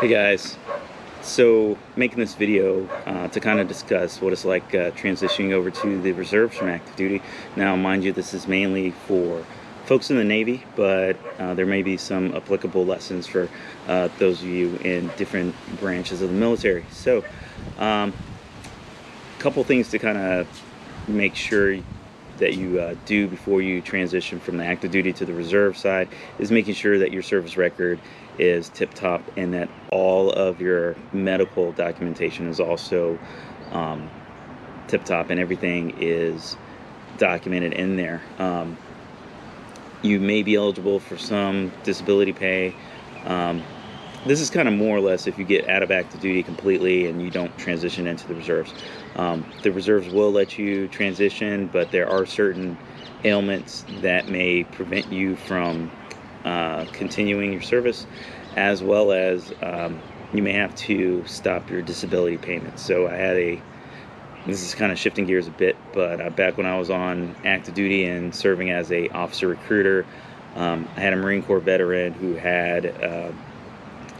Hey guys, so making this video to kind of discuss what it's like transitioning over to the reserves from active duty. Now mind you, this is mainly for folks in the Navy, but there may be some applicable lessons for those of you in different branches of the military. So a couple things to kind of make sure that you do before you transition from the active duty to the reserve side is making sure that your service record is tip-top and that all of your medical documentation is also tip-top and everything is documented in there. You may be eligible for some disability pay. This is kind of more or less if you get out of active duty completely and you don't transition into the reserves. The reserves will let you transition, but there are certain ailments that may prevent you from continuing your service, as well as you may have to stop your disability payments. So this is kind of shifting gears a bit, but back when I was on active duty and serving as a officer recruiter, I had a Marine Corps veteran who had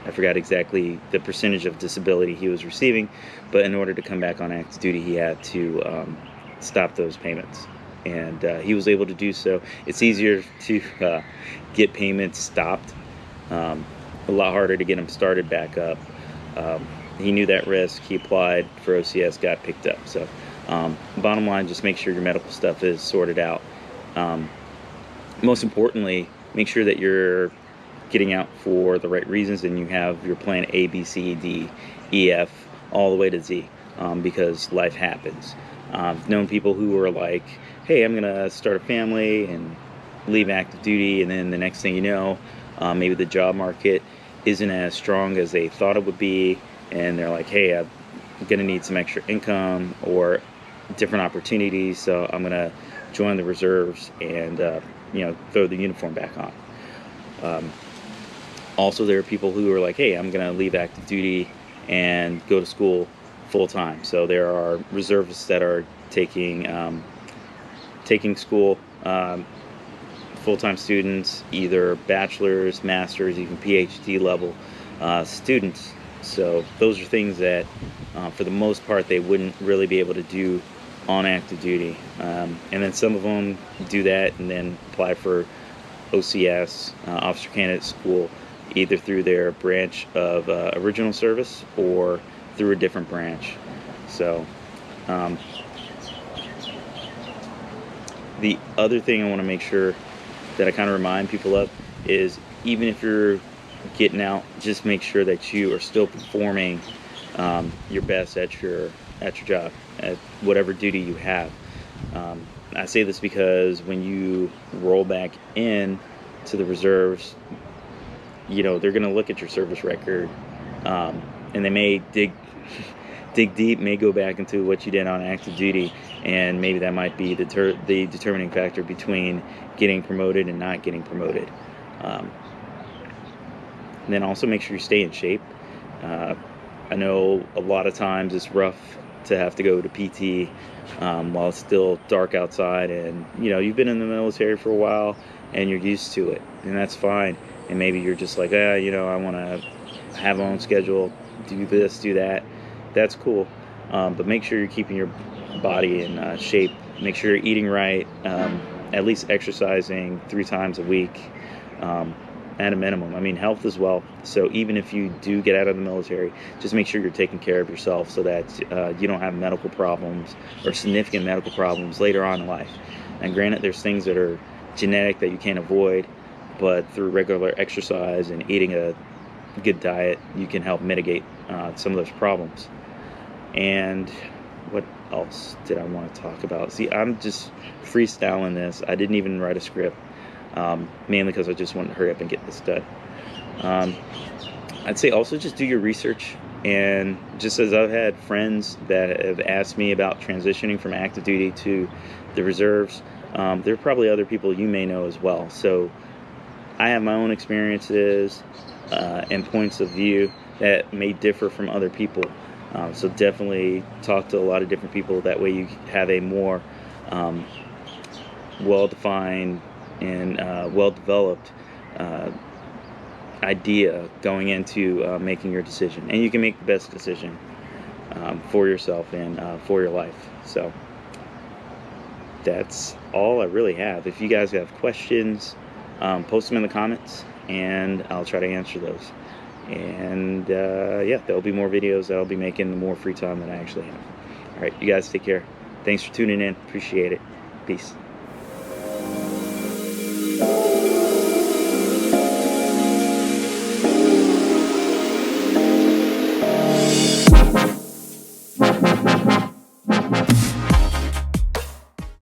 I forgot exactly the percentage of disability he was receiving, but in order to come back on active duty, he had to stop those payments. And he was able to do so. It's easier to get payments stopped, a lot harder to get them started back up. He knew that risk. He applied for OCS, got picked up. So bottom line, just make sure your medical stuff is sorted out. Most importantly, make sure that you're getting out for the right reasons and you have your plan A, B, C, D, E, F, all the way to Z, because life happens. I've known people who were like, hey, I'm gonna start a family and leave active duty, and then the next thing you know, maybe the job market isn't as strong as they thought it would be, and they're like, hey, I'm gonna need some extra income or different opportunities, so I'm gonna join the reserves and throw the uniform back on. Also, there are people who are like, hey, I'm going to leave active duty and go to school full-time. So there are reservists that are taking school, full-time students, either bachelor's, master's, even PhD level students. So those are things that, for the most part, they wouldn't really be able to do on active duty. And then some of them do that and then apply for OCS, Officer Candidate School, either through their branch of original service or through a different branch. So the other thing I want to make sure that I kind of remind people of is, even if you're getting out, just make sure that you are still performing your best at your job, at whatever duty you have. I say this because when you roll back in to the reserves, they're going to look at your service record, and they may dig deep, may go back into what you did on active duty, and maybe that might be the determining factor between getting promoted and not getting promoted. And then also make sure you stay in shape. I know a lot of times it's rough to have to go to PT while it's still dark outside, and you've been in the military for a while and you're used to it, and that's fine. And maybe you're just like, I want to have my own schedule, do this, do that. That's cool. But make sure you're keeping your body in shape. Make sure you're eating right, at least exercising 3 times a week at a minimum. I mean, health is wealth. So even if you do get out of the military, just make sure you're taking care of yourself so that you don't have medical problems or significant medical problems later on in life. And granted, there's things that are genetic that you can't avoid, but through regular exercise and eating a good diet, you can help mitigate some of those problems. And what else did I want to talk about? See, I'm just freestyling this. I didn't even write a script, mainly because I just wanted to hurry up and get this done. I'd say also just do your research. And just as I've had friends that have asked me about transitioning from active duty to the reserves, there are probably other people you may know as well. So I have my own experiences and points of view that may differ from other people. So definitely talk to a lot of different people. That way you have a more well-defined and well-developed idea going into making your decision, and you can make the best decision for yourself and for your life. So that's all I really have. If you guys have questions, post them in the comments, and I'll try to answer those. And yeah, there'll be more videos that I'll be making the more free time that I actually have. All right, you guys take care. Thanks for tuning in. Appreciate it. Peace.